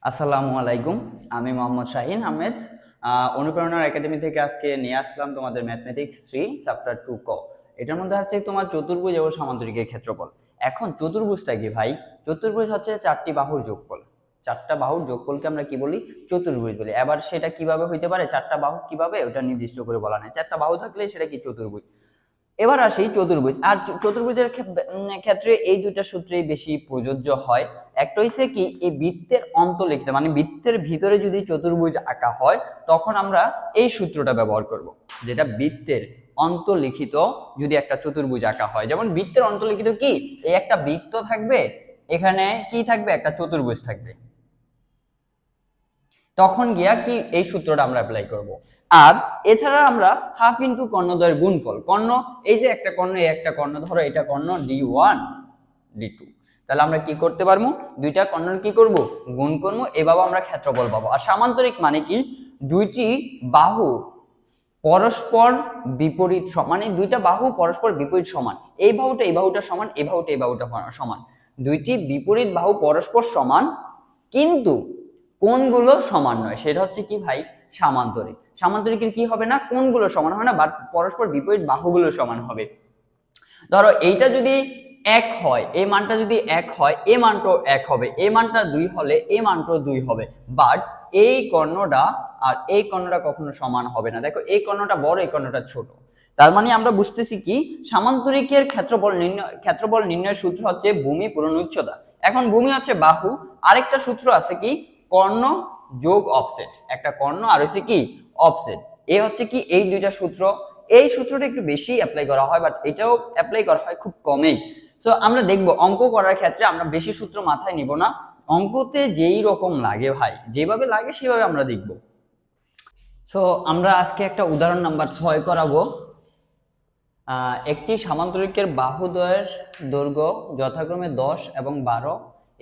আসসালামু আলাইকুম। আমি মোহাম্মদ শাহিন আহমেদ। অনুপ্রেরণার একাডেমি থেকে আজকে নিয়ে আসলাম তোমাদের ম্যাথমেটিক্স 3 চ্যাপ্টার 2 ক। এটার মধ্যে আছে তোমার চতুর্ভুজ এবং সামান্তরিকের ক্ষেত্রফল। এখন চতুর্ভুজটা কি ভাই? চতুর্ভুজ হচ্ছে চারটি বাহুর যোগফল। চারটা বাহুর যোগফলকে আমরা কি বলি? চতুর্ভুজ বলি। এবার সেটা কিভাবে হইতে পারে, চারটা বাহু কিভাবে, ওটা নির্দিষ্ট করে বলা নাই। চারটা বাহু থাকলে সেটা কি চতুর্ভুজ। এবার আসি চতুর্ভুজ। আর চতুর্ভুজের ক্ষেত্রে এই দুইটা সূত্রেই বেশি প্রযোজ্য হয়। একটা হইছে কি, এই বৃত্তের অন্তলিখিত মানে বৃত্তের ভিতরে যদি চতুর্ভুজ আঁকা হয় তখন আমরা এই সূত্রটা ব্যবহার করব, যেটা বৃত্তের অন্তলিখিত যদি একটা চতুর্ভুজ আঁকা হয়। যেমন বৃত্তের অন্তলিখিত কি, এই একটা বৃত্ত থাকবে, এখানে কি থাকবে, একটা চতুর্ভুজ থাকবে, তখন গিয়া কি এই সূত্রটা আমরা অ্যাপ্লাই করব। আর এছাড়া আমরা হাফ ইন্টু কর্ণদ্বয়ের গুণফল, কর্ণ এই যে একটা কর্ণ, এই একটা কর্ণ, ধরো এটা কর্ণ d1 d2, তাহলে আমরা কি করতে পারবো, দুইটা কর্ণের কি করব, গুণ করব, এভাবে আমরা ক্ষেত্রফল পাবো। আর সামান্তরিক মানে কি, দুইটি বাহু পরস্পর বিপরীত মানে দুইটা বাহু পরস্পর বিপরীত সমান, এই বাহুটা সমান, এই বাহুটা সমান, দুইটি বিপরীত বাহু পরস্পর সমান কিন্তু কোণগুলো সমান নয়, সেটা হচ্ছে কি ভাই, সামান্তরিক। সামান্তরিকের কি হবে না, কোণগুলো সমান হবে না, বাট পরস্পর বিপরীত বাহুগুলো সমান হবে। ধরো এইটা যদি এক হয়, এই মানটা যদি এক হয়, এই মানটাও এক হবে, এই মানটা 2 হলে এই মানটাও 2 হবে, বাট এই কর্ণটা আর এই কর্ণটা কখনো সমান হবে না। দেখো এই কর্ণটা বড়, এই কর্ণটা ছোট। তার মানে আমরা বুঝতেছি কি, সামান্তরিকের ক্ষেত্রফল নির্ণয়ের সূত্র হচ্ছে ভূমি পূরণ উচ্চতা। এখন ভূমি হচ্ছে বাহু, আরেকটা সূত্র আছে কি, কর্ণ যোগ অফসেট, একটা কর্ণ আর হচ্ছে কি অফসেট। এই হচ্ছে কি এই দুইটা সূত্র। এই সূত্রটা একটু বেশি অ্যাপ্লাই করা হয়, বাট এটাও অ্যাপ্লাই করা হয় খুব কমেই। সো আমরা দেখব অঙ্ক করার ক্ষেত্রে আমরা বেশি সূত্র মাথায় নিব না, অঙ্কতে যেই রকম লাগে ভাই, যেভাবে লাগে সেভাবে আমরা দেখব। সো আমরা আজকে একটা উদাহরণ নাম্বার 6 করাবো। একটি সামান্তরিকের বাহুদ্বয়ের দৈর্ঘ্য যথাক্রমে 10 এবং 12,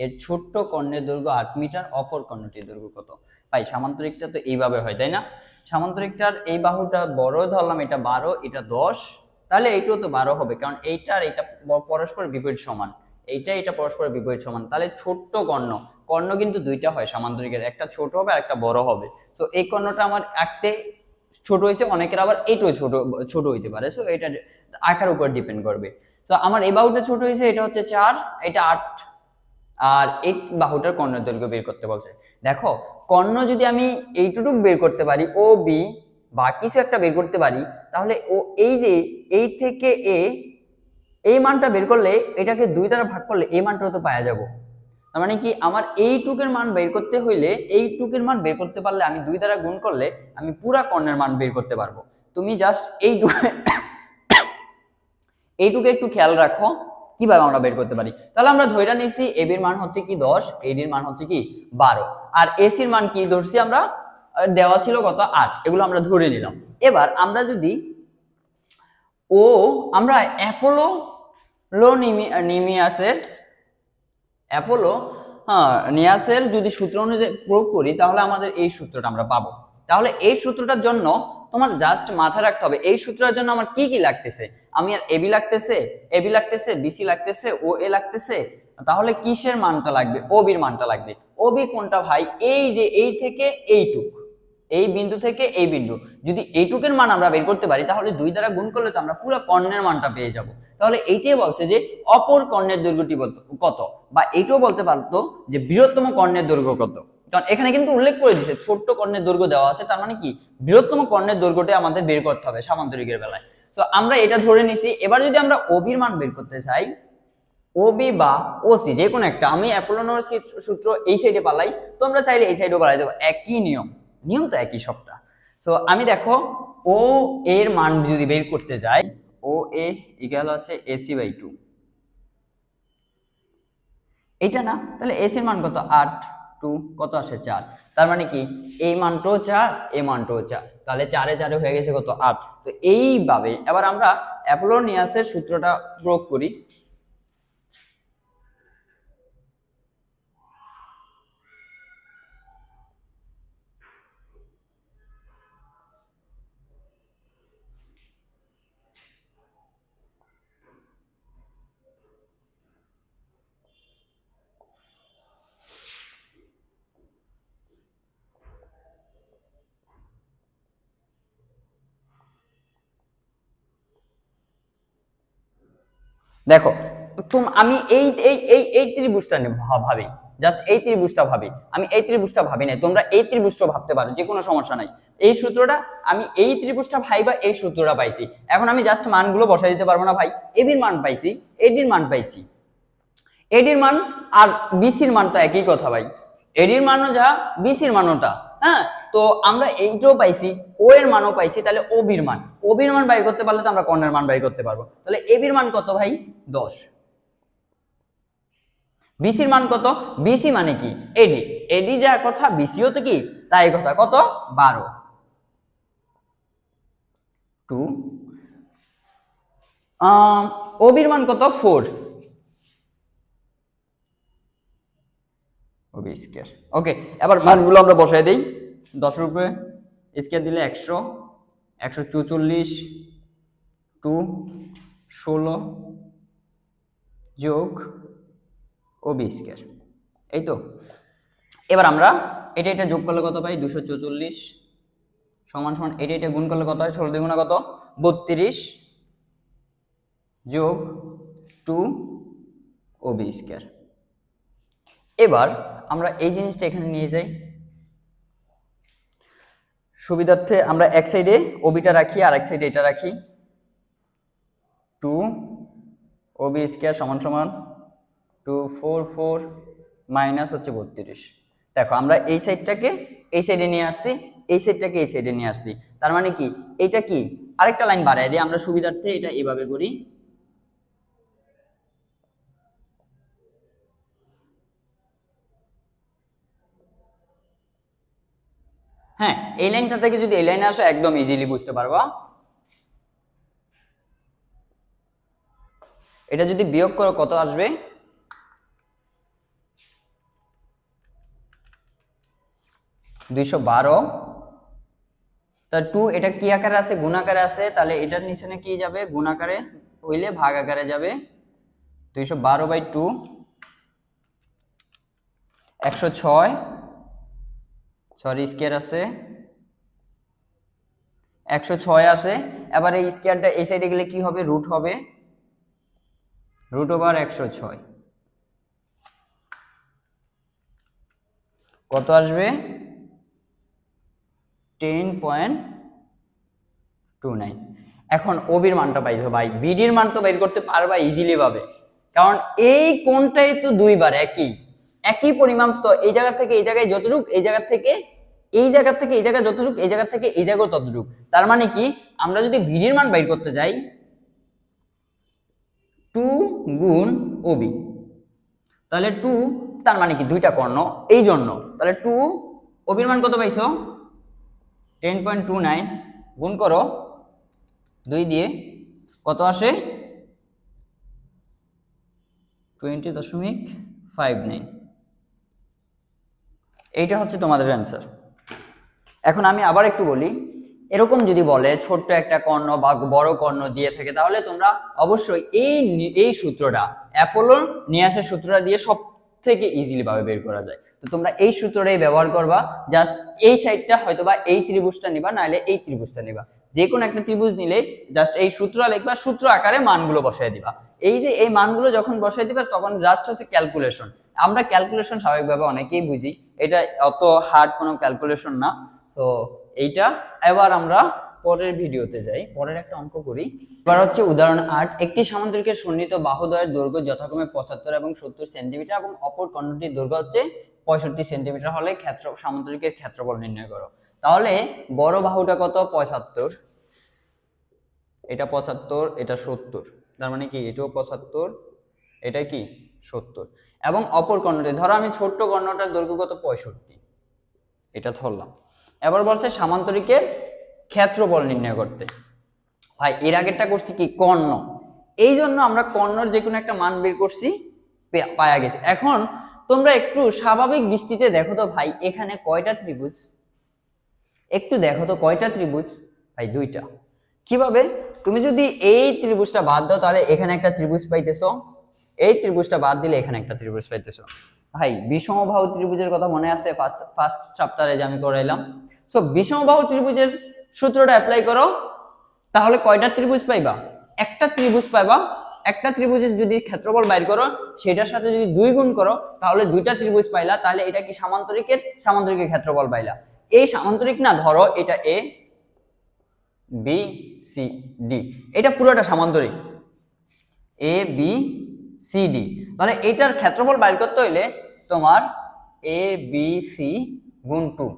এর ছোট্ট কর্ণের দৈর্ঘ্য 8 মিটার, অপর কর্ণটির দৈর্ঘ্য কত? ভাই সামান্তরিকটা তো এইভাবে হয়, তাই না? সামান্তরিকটার এই বাহুটা বড় ধরলাম, এটা 12, এটা 10, তাহলে এইটাও তো 12 হবে, কারণ এইটা আর এটা পরস্পর বিপরীত সমান, এটা পরস্পর বিপরীত সমান। তাহলে ছোট্ট কর্ণ কিন্তু দুইটা হয় সামান্তরিকের, একটা ছোট হবে আর একটা বড় হবে। তো এই কর্ণটা আমার আঁকতে ছোট হয়েছে, অনেকের আবার এইটাও ছোট ছোট হইতে পারে। সো এটা আকার উপর ডিপেন্ড করবে। তো আমার এই বাহুটা ছোট হয়েছে, এটা হচ্ছে 4, এটা 8, আর এই বাহুটার কর্ণের দৈর্ঘ্য বের করতে বলছে। দেখো কর্ণ যদি আমি এইটুকু বের করতে পারি, ও বি বা কিছু একটা বের করতে পারি, তাহলে ও এই যে এই থেকে এ, এই মানটা বের করলে, এটাকে 2 দ্বারা ভাগ করলে এই মানটাও তো পাওয়া যাব। তার মানে কি, আমার এইটুকের মান বের করতে হইলে, এইটুকের মান বের করতে পারলে আমি 2 দ্বারা গুণ করলে আমি পুরা কর্ণের মান বের করতে পারবো। তুমি জাস্ট এইটুকু একটু খেয়াল রাখো কিভাবে আমরা বের করতে পারি। তাহলে আমরা ধইরা নিছি এবির মান হচ্ছে কি 10, এডির মান হচ্ছে কি 12, আর এসির মান কি ধরছি আমরা, দেওয়া ছিল কত 8, এগুলো আমরা ধরে নিলাম। এবার আমরা যদি আমরা অ্যাপোলো নিয়াসের যদি সূত্র অনুযায়ী প্রয়োগ করি, তাহলে আমাদের এই সূত্রটা আমরা পাবো। তাহলে এই সূত্রটার জন্য তোমার জাস্ট মাথায় রাখতে হবে এই সূত্রের জন্য আমার কি কি লাগতেছে। আমি আর এবি লাগতেছে, বিসি লাগতেছে, ও এ লাগতেছে, তাহলে কিসের মানটা লাগবে, ওবির মানটা লাগবে। ওবি কোনটা ভাই, এই যে এই থেকে এইটুক, এই বিন্দু থেকে এই বিন্দু, যদি এইটুকের মান আমরা বের করতে পারি, তাহলে 2 দ্বারা গুণ করলে তো আমরা পুরো কর্ণের মানটা পেয়ে যাব। তাহলে এইটাই বলছে যে অপর কর্ণের দৈর্ঘ্যটি কত, বা এইটাও বলতে পারতো যে বৃহত্তম কর্ণের দৈর্ঘ্য কত, কারণ এখানে কিন্তু উল্লেখ করে দিয়েছে ছোট্ট কর্ণের দৈর্ঘ্য দেওয়া আছে, তার মানে কি বৃহত্তম কর্ণের দৈর্ঘ্যটি আমাদের বের করতে হবে সামান্তরিকের বেলায়। তো আমরা এটা ধরে নিছি। এবার যদি আমরা ওবির মান বের করতে চাই, ওবি বা ওসি যে কোনো একটা, আমি অ্যাপোলোর সূত্র এই সাইডে পালাই, তোমরা চাইলে এই সাইডেও পালাই দেবো, একই নিয়ম তো একই সবটা। সো আমি দেখো ও এর মান যদি বের করতে যাই, ও এ ইকুয়াল হচ্ছে এসি বাই 2, এটা না, তাহলে এসির মান কত 8, 2 কত আসে 4, তার মানে কি এই মানটাও 4, এই মানটাও 4, তাহলে 4 এ 4 হয়ে গেছে কত 8। তো এইভাবে এবার আমরা অ্যাপোলোনিয়াসের সূত্রটা প্রয়োগ করি। দেখো আমি এই ত্রিভুজটা ভাবি, জাস্ট এই ত্রিভুজটা ভাবি, আমি এই ত্রিভুজটা ভাবি নাই, তোমরা এই ত্রিভুজটা ভাবতে পারো, যে কোনো সমস্যা নাই। এই সূত্রটা আমি এই ত্রিভুজটা ভাইবা এই সূত্রটা পাইছি, এখন আমি জাস্ট মানগুলো বসাই দিতে পারবো না ভাই? এবির মান পাইছি, এডির মান পাইছি, এডির মান আর বিসির মান তো একই কথা ভাই, এডির মানও যা বিসির মানওটা, হ্যাঁ। তো আমরা এইটাও পাইছি, ও এর মানও পাইছি, তাহলে ওবির মান, ওবির মান বাইর করতে পারলে তো আমরা কর্ণের মান বাইর করতে পারবো। তাহলে এবির মান কত ভাই? 10। বিসির মান কত? বিসি মানে কি এডি, এডি যা কথা বিসিও তো কি তাই কথা, কত? 12। 2 ওবির মান কত? 4 ওবি স্কয়ার। ওকে, এবার মানগুলো আমরা বসাই দেই। 10 এর উপরে স্কয়ার দিলে 100, 144 2 16 যোগ ওবি স্কয়ার, এই তো। এবার আমরা এটা যোগ করলে কত পাই? 244 সমান সমান এটা গুণ করলে কত হয়? 16 দ্বিগুণা কত? 32 যোগ 2 ওবি স্কয়ার। এবার আমরা এই জিনিসটা এখানে নিয়ে যাই, সুবিধার্থে আমরা এক সাইডে ওবিটা রাখি আর এক সাইডে এটা রাখি। 2 ওবি স্কয়ার সমান সমান 244 মাইনাস হচ্ছে 32। দেখো আমরা এই সাইডটাকে এই সাইডে নিয়ে আসছি, এই সাইডটাকে এই সাইডে নিয়ে আসছি, তার মানে কি এটা কি আরেকটা লাইন বাড়ায় দিই আমরা সুবিধার্থে, এটা এইভাবে করি। হ্যাঁ, এই লাইনটা থেকে যদি এই লাইনে আসো একদম ইজিলি বুঝতে পারবা। এটা যদি বিয়োগ করো কত আসবে? 212। তাহলে 2 এটা কি আকারে আছে? গুণ আকারে আছে, তাহলে এটার নিচে কি যাবে? গুণ আকারে হইলে ভাগ আকারে যাবে। 212/2 106, সরি স্কয়ার আছে 106 আসে। এবার এই স্কয়ারটা এই সাইডে গেলে কি হবে? রুট হবে, √106 কত আসবে? 10.29। এখন ওবির মানটা পাইছো ভাই, বিডির মান তো বের করতে পারবা ইজিলি ভাবে, কারণ এই কোণটাই তো দুইবার একই পরিমাণ, তো এই জায়গা থেকে এই জায়গায় যতটুক, এই জায়গা থেকে এই জায়গা থেকে এই জায়গা যতটুক, এই জায়গা থেকে এই জায়গাও ততটুক। তার মানে কি আমরা যদি বিডির মান বের করতে যাই 2 গুণ ওবি, তাহলে 2 তার মানে কি দুইটা কর্ণ, এই জন্য তাহলে 2 ওবির মান কত পাইছো? 10.29 গুণ করো 2 দিয়ে কত আসে? 20.59। এইটা হচ্ছে তোমাদের অ্যান্সার। এখন আমি আবার একটু বলি, এরকম যদি বলে ছোট্ট একটা কর্ণ বা বড় কর্ণ দিয়ে থাকে, তাহলে তোমরা অবশ্যই এই সূত্রটা অ্যাপোলোর নিয়াসের সূত্রটা দিয়ে সব থেকে ইজিলি ভাবে বের করা যায়। তো তোমরা এই সূত্রটাই ব্যবহার করবা, জাস্ট এই সাইডটা হয়তোবা এই ত্রিভুজটা নিবা, নাহলে এই ত্রিভুজটা নিবা, যে কোনো একটা ত্রিভুজ নিলে জাস্ট এই সূত্র লিখবা, সূত্র আকারে মানগুলো বসাই দিবা। এই যে এই মানগুলো যখন বসাই দিবা তখন জাস্ট হচ্ছে ক্যালকুলেশন। আমরা ক্যালকুলেশন স্বাভাবিকভাবে অনেকেই বুঝি, এটা অত হার্ড কোনো ক্যালকুলেশন না। তো এইটা এবার আমরা পরের ভিডিওতে যাই, পরের একটা অঙ্ক করি। এবার হচ্ছে উদাহরণ 8। একটি সামান্তরিকের সন্নিহিত বাহুদ্বয়ের দৈর্ঘ্য যথাক্রমে 75 এবং 70 সেন্টিমিটার এবং অপর কর্ণটির দৈর্ঘ্য হচ্ছে 65 সেন্টিমিটার হলে সামান্তরিকের ক্ষেত্রফল নির্ণয় করো। তাহলে বড় বাহুটা কত? 75, এটা 75, এটা 70, তার মানে কি এটাও 75, এটা কি 70, এবং অপর কর্ণটি ধরো আমি ছোট্ট কর্ণটার দৈর্ঘ্য কত? 65, এটা ধরলাম। এবার বলছে সামান্তরিকের ক্ষেত্রফল নির্ণয় করতে। ভাই এর আগেরটা করছি কি? কর্ণ, এই জন্য আমরা কর্ণর যে কোনো একটা মান বের করছি, পাওয়া গেছে। এখন তোমরা একটু স্বাভাবিক দৃষ্টিতে দেখো তো ভাই, এখানে কয়টা ত্রিভুজ? একটু দেখো তো কয়টা ত্রিভুজ? ভাই দুইটা। কিভাবে? তুমি যদি এই ত্রিভুজটা বাদ দাও তাহলে এখানে একটা ত্রিভুজ পাইতেছো, এই ত্রিভুজটা বাদ দিলে এখানে একটা ত্রিভুজ পাইতেছো। ভাই বিষমবাহু ত্রিভুজের কথা মনে আছে? ফার্স্ট চ্যাপ্টারে যে আমি করাইলাম। সো বিষমবাহু ত্রিভুজের সূত্রটা অ্যাপ্লাই করো, তাহলে কয়টা ত্রিভুজ পাইবা? একটা ত্রিভুজ পাইবা, একটা ত্রিভুজের যদি ক্ষেত্রফল বাইর করো সেটার সাথে যদি 2 গুণ করো তাহলে দুইটা ত্রিভুজ পাইলা, তাহলে এটা কি সামান্তরিকের ক্ষেত্রফল পাইলা। এই সামান্তরিক না, ধরো এটা এ বি সি ডি, এটা পুরোটা সামান্তরিক এ বি সি ডি। তাহলে এটার ক্ষেত্রফল বাইর করতে হইলে তোমার এ বি সি গুণ 2,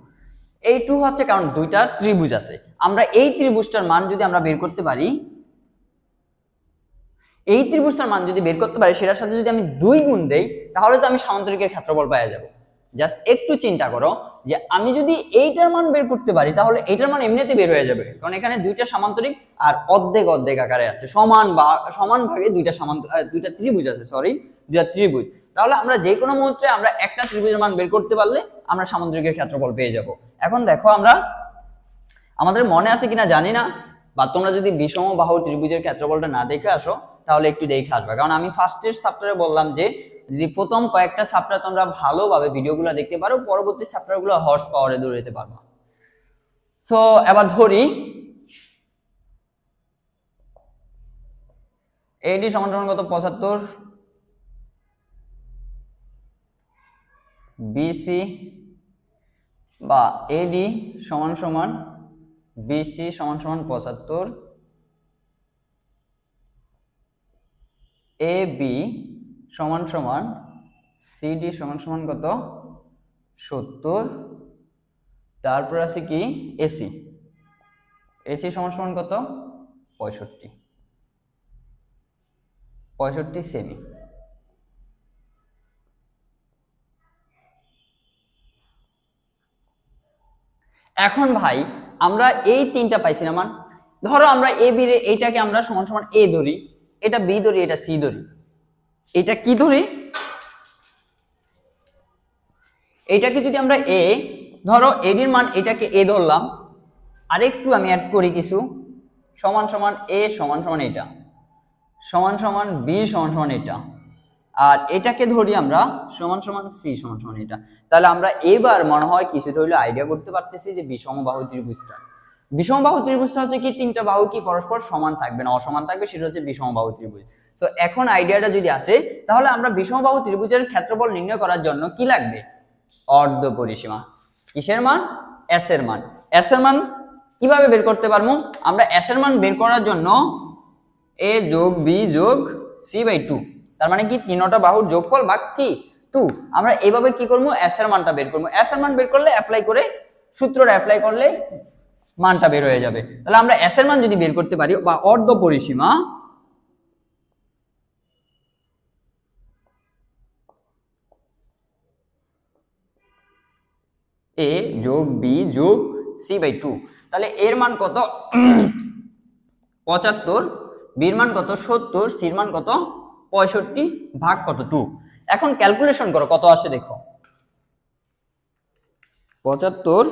এই 2 হচ্ছে কারণ দুইটা ত্রিভুজ আছে। আমরা এই ত্রিভুজটার মান যদি আমরা বের করতে পারি, এই ত্রিভুজটার মান যদি বের করতে পারি সেটার সাথে যদি আমি 2 গুণ দেই তাহলে তো আমি সামান্তরিকের ক্ষেত্রফল পেয়ে যাব। জাস্ট একটু চিন্তা করো যে আমি যদি এইটার মান বের করতে পারি তাহলে এইটার মান এমনিতে বের হয়ে যাবে, কারণ এখানে দুইটা সামান্তরিক আর অর্ধেক অর্ধেক আকারে আছে, সমান ভাগে দুইটা ত্রিভুজ আছে, দুইটা ত্রিভুজ। তাহলে আমরা যে কোনো মুহূর্তে আমরা একটা ত্রিভুজের মান বের করতে পারলে আমরা সামান্তরিকের ক্ষেত্রফল পেয়ে যাব। এখন দেখো আমরা, আমাদের মনে আছে কিনা জানি না, বা তোমরা যদি বিষমবাহু ত্রিভুজের ক্ষেত্রফলটা না দেখে আসো তাহলে একটু দেখে আসবে, কারণ আমি ফার্স্টের চ্যাপ্টারে বললাম যে যদি প্রথম কয়েকটা চ্যাপ্টার তোমরা ভালোভাবে ভিডিওগুলো দেখতে পারো পরবর্তী চ্যাপ্টারগুলো হর্স পাওয়ারে দৌড়াতে পারবা। সো এবার ধরি এডি সমান সমান কত 75, বিসি বা এডি সমান সমান বিসি সমান সমান 75, এ বি সমান সমান সিডি সমান সমান কত 70, তারপর আছে কি এসি সমান সমান কত 65 সেমি। এখন ভাই আমরা এই তিনটা পাইছি না মান, ধরো আমরা এ বি রে এইটাকে আমরা সমান সমান এ ধরি, এটা বি ধরি, এটা সি ধরি, এটা কি ধরি, এটাকে যদি আমরা এ ধরো, এডির মান এটাকে এ ধরলাম, আরেকটু আমি অ্যাড করি কিছু, সমান সমান এ সমান সমান এটা সমান সমান বি সমান সমান এটা, আর এটাকে ধরি আমরা সমান সমান সি সমান সমান এটা। তাহলে আমরা এবার মনে হয় কিছুটা হইলে আইডিয়া করতে পারতেছি যে বিষমবাহু ত্রিভুজটা হচ্ছে কি তিনটা বাহু কি পরস্পর সমান থাকবে না অসমান থাকবে, সেটা হচ্ছে বিষমবাহু ত্রিভুজ। তো এখন আইডিয়াটা যদি আসে তাহলে আমরা বিষমবাহু ত্রিভুজের ক্ষেত্রফল নির্ণয় করার জন্য কি লাগবে, অর্ধ পরিসীমা। কিসের মান, এস এর মান। এস এর মান কিভাবে বের করতে পারবো, আমরা এস এর মান বের করার জন্য এ যোগ বি যোগ সি বাই 2, তার মানে কি তিনটা বাহুর যোগফল ভাগ কি 2। আমরা এইভাবে কি করবো, এস এর মানটা বের করবো। এস এর মান বের করলে অ্যাপ্লাই করে সূত্রটা অ্যাপ্লাই করলে মানটা বের হয়ে যাবে। তাহলে আমরা এস এর মান যদি বের করতে পারি, বা অর্ধ পরিসীমা এ যোগ বি যোগ সি বাই 2, তাহলে এর মান কত 75, বির মান কত 70, সির মান কত 65 ভাগ কত 2। এখন ক্যালকুলেশন করো কত আসে দেখো, 75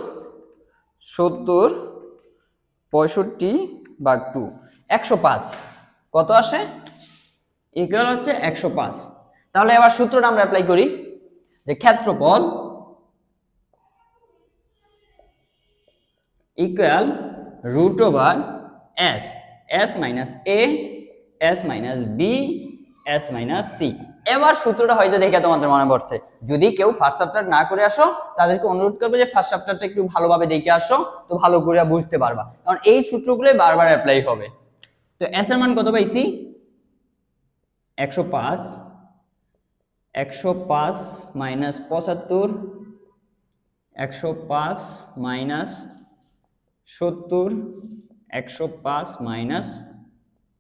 70 65 ভাগ 2 105, কত আসে ইকুয়াল হচ্ছে 105। তাহলে এবার সূত্রটা আমরা অ্যাপ্লাই করি যে ক্ষেত্রফল equal root over S, S minus A, S minus B, S minus C. এবার সূত্রটা হয়তো দেখে তোমাদের মনে পড়ছে, যদি কেউ ফার্স্ট চ্যাপ্টার না করে আসো তাদেরকে অনুরোধ করবে যে ফার্স্ট চ্যাপ্টারটা একটু ভালোভাবে দেখে আসো, তো ভালো করে বুঝতে পারবা, কারণ এই সূত্রগুলোই বারবার অ্যাপ্লাই হবে। তো এস এর মান কত পাইছি 105, 105 মাইনাস 75, 105 মাইনাস 70, 105 মাইনাস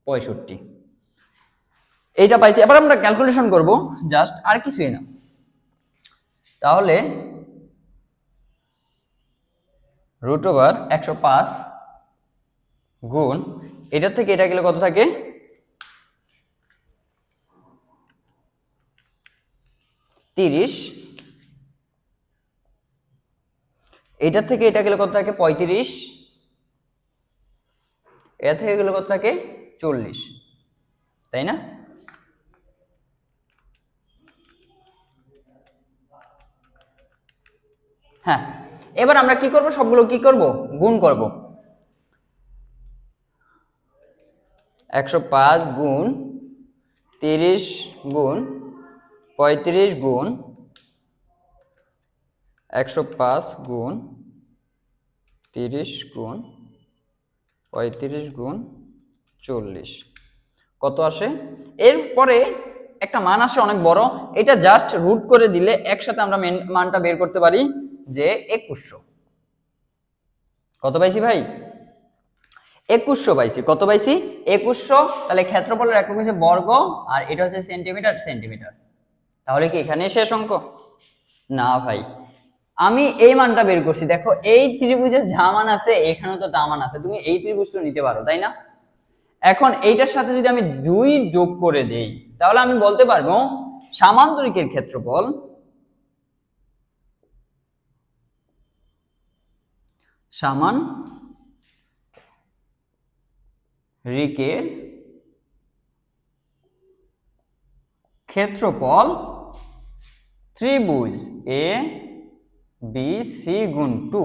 65, এইটা পাইছি। এবার আমরা ক্যালকুলেশন করব জাস্ট, আর কিছুই না। তাহলে রুট ওভার 105 গুণ এটা থেকে এটা গেলে কত থাকে 30, এটা থেকে এটা গেলে কত থাকে 35, এটা থেকে গেলে কত থাকে 40, তাই না? হ্যাঁ, এবার আমরা কি করব, সবগুলো কি করব গুণ করব। 105 গুণ 30 গুণ 35 গুণ 105 গুণ 30 গুণ 35 গুণ 40 কত আসে? এরপরে একটা মান আসে অনেক বড়, এটা জাস্ট রুট করে দিলে একসাথে আমরা মানটা বের করতে পারি যে 2100। কত পাইছি ভাই? 2100 পাইছি। কত পাইছি? 2100। তাহলে ক্ষেত্রফলের একক হচ্ছে বর্গ, আর এটা হচ্ছে সেন্টিমিটার। সেন্টিমিটার। তাহলে কি এখানে শেষ অঙ্ক? না ভাই, আমি এই মানটা বের করছি। দেখো এই ত্রিভুজের যা মান আছে এখানেও তো তা মান আছে, তুমি এই ত্রিভুজটা নিতে পারো, তাই না? এখন এইটার সাথে যদি আমি 2 যোগ করে দেই তাহলে আমি বলতে পারবো সামান্তরিকের ক্ষেত্রফল সামান্তরিকের ক্ষেত্রফল ত্রিভুজ এ বি সি গুণ 2।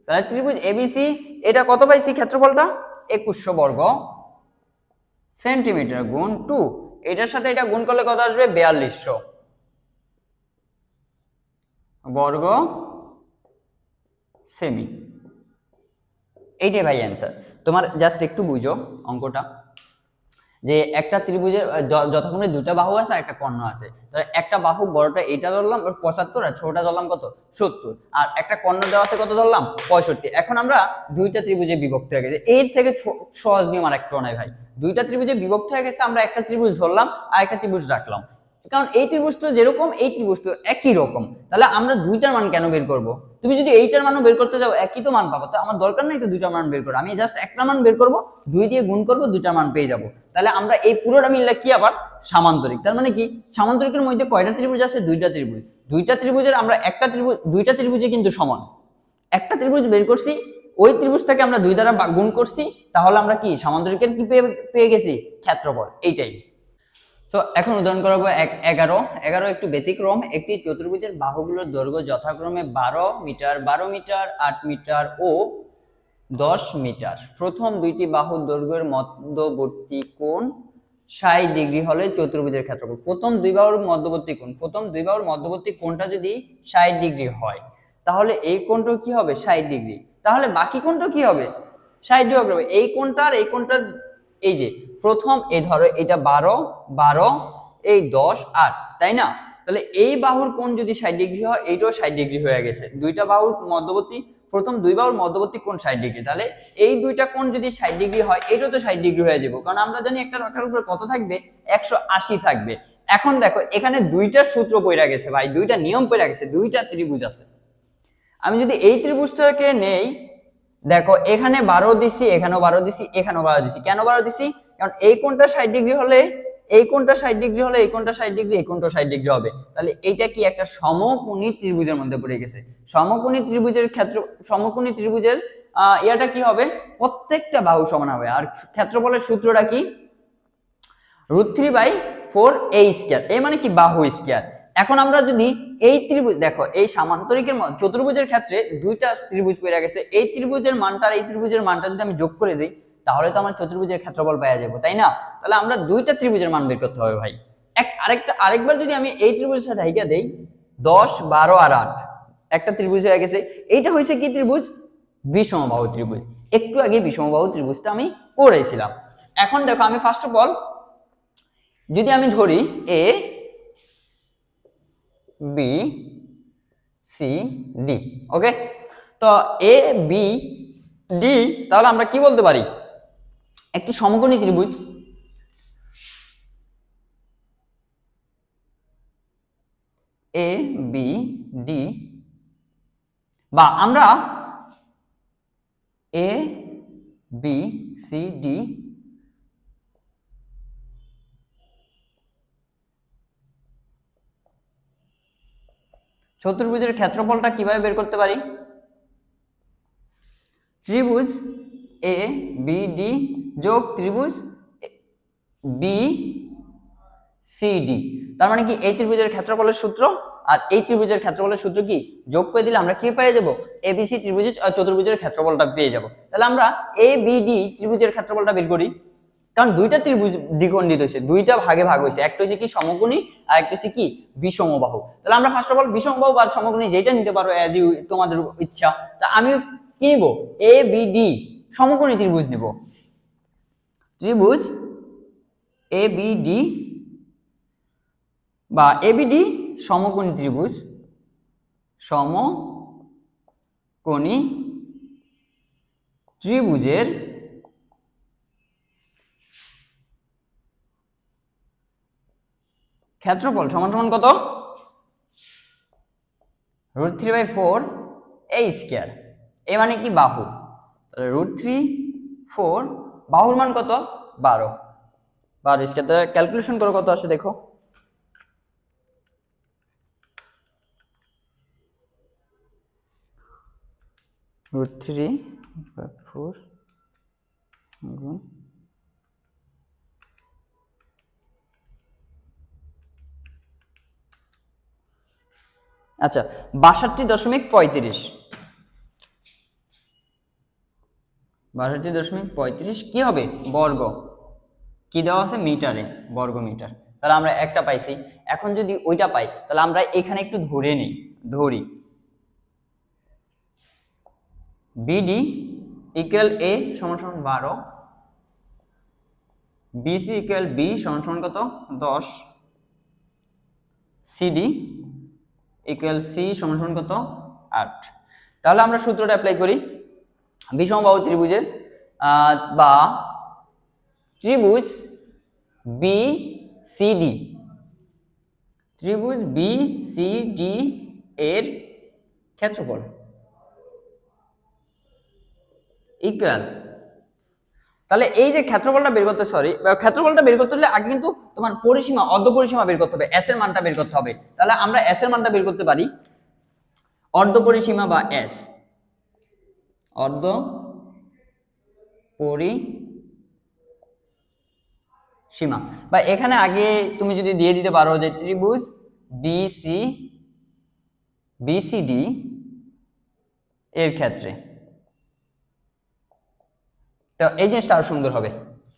তাহলে ত্রিভুজ এ বি সি এটা কত পাইছি ক্ষেত্রফলটা? 2100 বর্গ সেন্টিমিটার গুণ 2। এটার সাথে এটা গুণ করলে কত আসবে? 4200 বর্গ সেমি। এইটাই ভাই অ্যান্সার। তোমার জাস্ট একটু বুঝো অঙ্কটা, যে একটা ত্রিভুজের যথাক্রমে দুটা বাহু আছে আর একটা কর্ণ আছে। একটা বাহু বড়টা এটা ধরলাম 75, আর ছোটটা ধরলাম কত? 70, আর একটা কর্ণ দেওয়া আছে কত ধরলাম? 65। এখন আমরা দুইটা ত্রিভুজে বিভক্ত হয়ে গেছে, এর থেকে সহজ নিয়ম আর একটা নাই ভাই। দুইটা ত্রিভুজে বিভক্ত হয়ে গেছে, আমরা একটা ত্রিভুজ ধরলাম আর একটা ত্রিভুজ রাখলাম, কারণ এই ত্রিভুজ তো যেরকম এই ত্রিভুজ তো একই রকম। তাহলে আমরা দুইটার মান কেন বের করব? তুমি যদি এইটার মানও বের করতে যাও একই তো মান পাবো, তো আমার দরকার নাই তো দুইটার মান বের করো। আমি জাস্ট একটা মান বের করব, 2 দিয়ে গুণ করব, দুইটার মান পেয়ে যাব। তাহলে আমরা এই পুরোটা মিললে কি আবার সামান্তরিক। তার মানে কি সামান্তরিকের মধ্যে কয়টা ত্রিভুজ আছে? দুইটা ত্রিভুজ। দুইটা ত্রিভুজের আমরা একটা ত্রিভুজ, দুইটা ত্রিভুজে কিন্তু সমান। একটা ত্রিভুজ বের করছি, ওই ত্রিভুজটাকে আমরা 2 দ্বারা গুণ করছি, তাহলে আমরা কি সামান্তরিকের কি পেয়ে গেছি? ক্ষেত্রফল। এইটাই। তো এখন উদাহরণ করবো 11 একটু ব্যতিক্রম। একটি চতুর্ভুজের বাহুগুলোর দৈর্ঘ্য যথাক্রমে 12 মিটার, 12 মিটার, 8 মিটার ও 10 মিটার। প্রথম দুইটি বাহুর দৈর্ঘ্যের মধ্যবর্তী কোণ 60 ডিগ্রি হলে চতুর্ভুজের ক্ষেত্রফল। প্রথম দুই বাহুর মধ্যবর্তী কোণটা যদি 60 ডিগ্রি হয় তাহলে এই কোণটা কি হবে? 60 ডিগ্রি। তাহলে বাকি কোণটা কি হবে? 60 ডিগ্রি হবে। এই কোণটা আর এই কোণটার, এই যে প্রথম এই ধরো এটা 12, 12, এই 10, 8, তাই না? তাহলে এই বাহুর কোণ যদি 60 ডিগ্রি হয়, এইটাও 60 ডিগ্রি হয়ে গেছে। দুইটা বাহুর মধ্যবর্তী, প্রথম দুই বাহুর মধ্যবর্তী কোণ 60 ডিগ্রি। তাহলে এই দুইটা কোণ যদি 60 ডিগ্রি হয়, এটাও তো 60 ডিগ্রি হয়ে যাবে, কারণ আমরা জানি একটা রেখার উপরে কত থাকবে? 180 থাকবে। এখন দেখো এখানে দুইটা সূত্র পড়ে গেছে ভাই, দুইটা নিয়ম পড়ে গেছে, দুইটা ত্রিভুজ আছে। আমি যদি এই ত্রিভুজটাকে নেই, দেখো এখানে 12 দিছি, এখানেও 12 দিছি, এখানেও 12 দিছি। কেন 12 দিছি? কারণ এই কোণটা 60 ডিগ্রি হলে এই কোণটা 60 ডিগ্রি হলে এই কোণটা 60 ডিগ্রি, এই কোণটা 60 ডিগ্রি হবে। তাহলে এইটা কি একটা সমকোণী ত্রিভুজের মধ্যে পড়ে গেছে। সমকোণী ত্রিভুজের সমকোণী ত্রিভুজের ইয়াটা কি হবে? প্রত্যেকটা বাহু সমান হবে। আর ক্ষেত্রফলের সূত্রটা কি? √3/4a²। এই মানে কি? বাহু স্কয়ার। এখন আমরা যদি এই ত্রিভুজ, দেখো এই সামান্তরিকের চতুর্ভুজের ক্ষেত্রে দুইটা ত্রিভুজ পেয়ে গেছে, এই ত্রিভুজের মানটা আর এই ত্রিভুজের মানটা যদি আমি যোগ করে দিই তাহলে তো আমার চতুর্ভুজের ক্ষেত্রফল পেয়ে যাবো, তাই না? তাহলে আমরা দুইটা ত্রিভুজের মান বের করতে হবে ভাই। আরেকবার যদি আমি এই ত্রিভুজের সাথে হাইকা দেই, 10, 12 আর 8 একটা ত্রিভুজ হয়ে গেছে। এইটা হয়েছে কি ত্রিভুজ? বিষমবাহু ত্রিভুজ। একটু আগে বিষমবাহু ত্রিভুজটা আমি করেছিলাম। এখন দেখো আমি ফার্স্ট অফ অল যদি আমি ধরি এ বি সি ডি, ওকে? তো এ বি ডি, তাহলে আমরা কি বলতে পারি? একটি সমকোণী ত্রিভুজ। এ বি ডি, বা আমরা এ বি সি ডি চতুর্ভুজের ক্ষেত্রফলটা কিভাবে বের করতে পারি? ত্রিভুজ এ বি ডি যোগ ত্রিভুজ বি সি ডি। তার মানে কি এই ত্রিভুজের ক্ষেত্রফলের সূত্র আর এই ত্রিভুজের ক্ষেত্রফলের সূত্র কি যোগ করে দিলে আমরা কি পেয়ে যাব? এবিসি ত্রিভুজের চতুর্ভুজের ক্ষেত্রফলটা পেয়ে যাব। তাহলে আমরা এ বি ডি ত্রিভুজের ক্ষেত্রফলটা বের করি, কারণ দুইটা ত্রিভুজ দ্বিখণ্ডিত হয়েছে, দুইটা ভাগে ভাগ হয়েছে, একটা হচ্ছে কি সমকোণী আর একটা হচ্ছে কি বিষমবাহু। তাহলে আমরা ফার্স্ট অফ অল বিষমবাহু আর সমকোণী যেটা নিতে পারো অ্যাজ ইউ তোমাদের ইচ্ছা। তা আমি কি নিব, এ বি ডি সমকোণী ত্রিভুজ নিব, ত্রিভুজ এ বি ডি বা এ বি ডি সমকোণী ত্রিভুজ, সমকোণী ত্রিভুজের ক্ষেত্রফল সমান সমান কত, √3/4 a স্কয়ার। এ মানে কি বাহু, তাহলে √3/4 বাহুর মান কত 12 স্কয়ার। তাহলে ক্যালকুলেশন করো কত আসে দেখো, √3/4 গুণ আচ্ছা 62.35 কি হবে বর্গ, কি দেওয়া আছে মিটারে, বর্গ মিটার। তাহলে আমরা একটা পাইছি, এখন যদি ওইটা পাই তাহলে আমরা এখানে একটু ধরে নিই, ধরি বিডি ইকুয়াল এ সমান সমান 12, বিসি ইকুয়াল বি সমান সমান কত 10, সিডি ইকুয়াল সি সমান সমান কত 8। তাহলে আমরা সূত্রটা অ্যাপ্লাই করি, বিষমবাহু ত্রিভুজের বা ত্রিভুজ বি সিডি, ত্রিভুজ বি সিডি এর ক্ষেত্রফল ইকুয়াল, তাহলে এই যে ক্ষেত্রফলটা বের করতে, ক্ষেত্রফলটা বের করতে হলে আগে কিন্তু তোমার পরিসীমা, অর্ধ পরিসীমা বের করতে হবে, এস এর মানটা বের করতে হবে। তাহলে আমরা এস এর মানটা বের করতে পারি, অর্ধ পরিসীমা বা এস, অর্ধ পরিসীমা, বা এখানে আগে তুমি যদি দিয়ে দিতে পারো যে ত্রিভুজ বিসিডি এর ক্ষেত্রে, তো এই জিনিসটা আরো সুন্দর হবে,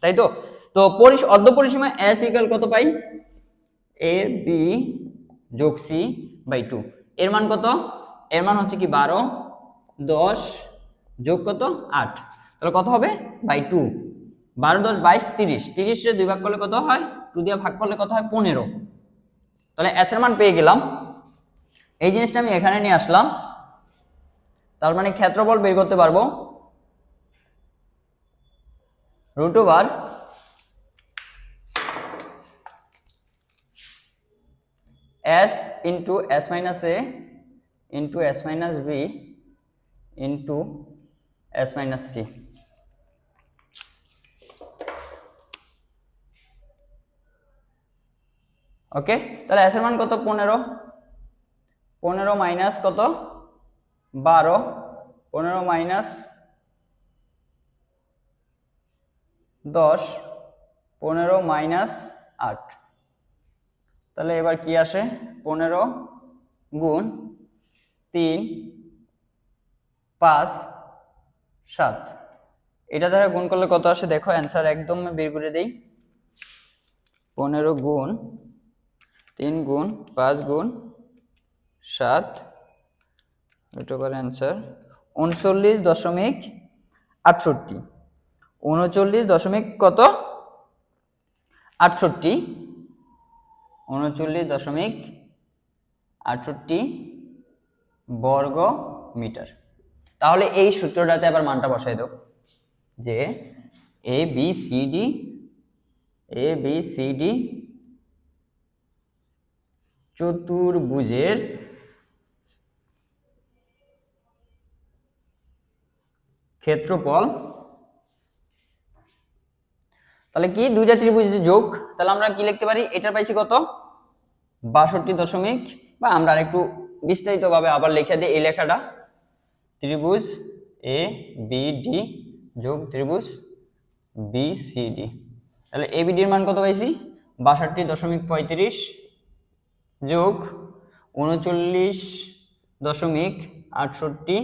তাই তো। তো অর্ধ পরিসীমা এস ইকুয়াল কত পাই, এ বি যোগ সি বাই 2, এর মান কত, এর মান হচ্ছে কি 12, 10 যোগ কত 8, তাহলে কত হবে বাই 2, 12 10 22 30, 30 রে 2 ভাগ করলে কত হয়, 2 দিয়ে ভাগ করলে কত হয় 15। তাহলে এস এর মান পেয়ে গেলাম, এই জিনিসটা আমি এখানে নিয়ে আসলাম, তার মানে ক্ষেত্রফল বের করতে পারবো √/(s into s minus a into s minus b into s minus c। ওকে, তাহলে s এর মান কত 15 মাইনাস কত 12, 15 মাইনাস 10, 15 মাইনাস 8, তাহলে এবার কি আসে 15 গুণ 3 5 7, এটা দ্বারা গুণ করলে কত আসে দেখো, অ্যান্সার একদম বের করে দেই, 15 গুণ 3 গুণ 5 গুণ 7, এটা করে অ্যান্সার 39.68, 39 কত 68, 39.68 বর্গ মিটার। তাহলে এই সূত্রটাতে আবার মানটা বসাই দাও যে এ বি সি ডি চতুর্ভুজের ক্ষেত্রফল, তাহলে কি দুইটা ত্রিভুজের যোগ, তাহলে আমরা কি লিখতে পারি, এটা পাইছি কত 62 বা আমরা আরেকটু বিস্তারিত ভাবে আবার লিখে দিই এই লেখাটা, ত্রিভুজ এ বি ডি যোগ ত্রিভুজ বি সি ডি, তাহলে এ বি ডির মান কত পাইছি 62.35 যোগ 39.68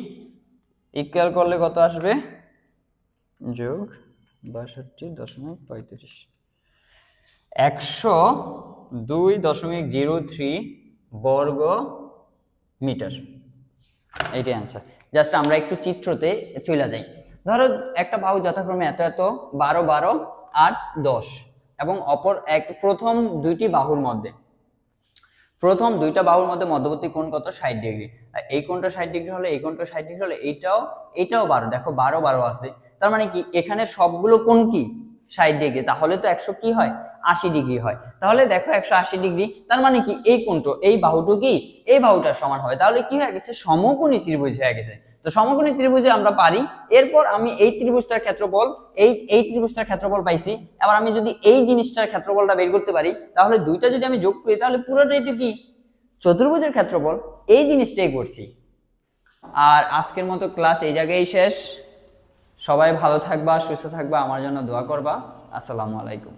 ইকুয়াল করলে কত আসবে, যোগ 62.35 102.03 বর্গ মিটার, এইটাই অ্যান্সার। জাস্ট আমরা একটু চিত্রতে চলে যাই। ধরো একটা বাহু যথাক্রমে এত এত 12 12 8 10 এবং অপর প্রথম দুইটা বাহুর মধ্যে মধ্যবর্তী কোণ কত 60 ডিগ্রি। আর এই কোণটা 60 ডিগ্রি হলে এই কোণটা 60 ডিগ্রি হলে এটাও 12, দেখো 12 12 আছে, তার মানে কি এখানে সবগুলো কোণ কি 60 ডিগ্রি, তাহলে তো 100 কি হয় 80 ডিগ্রি হয়। তাহলে দেখো 180 ডিগ্রি, তার মানে কি এই কোণটা এই বাহুটা কি এই বাহুটার সমান হবে, তাহলে কি হয়ে গেছে সমকোণী ত্রিভুজ হয়ে গেছে। তো সমকোণী ত্রিভুজে আমরা পারি। এরপর আমি এই ত্রিভুজটার ক্ষেত্রফল এই ত্রিভুজটার ক্ষেত্রফল পাইছি, এবার আমি যদি এই জিনিসটার ক্ষেত্রফলটা বের করতে পারি, তাহলে দুইটা যদি আমি যোগ করি তাহলে পুরোটাই তো কি চতুর্ভুজের ক্ষেত্রফল, এই জিনিসটাই করছি। আর আজকের মতো ক্লাস এই জায়গায় শেষ। সবাই ভালো থাকবা, সুস্থ থাকবা, আমার জন্য দোয়া করবা। আসসালামু আলাইকুম।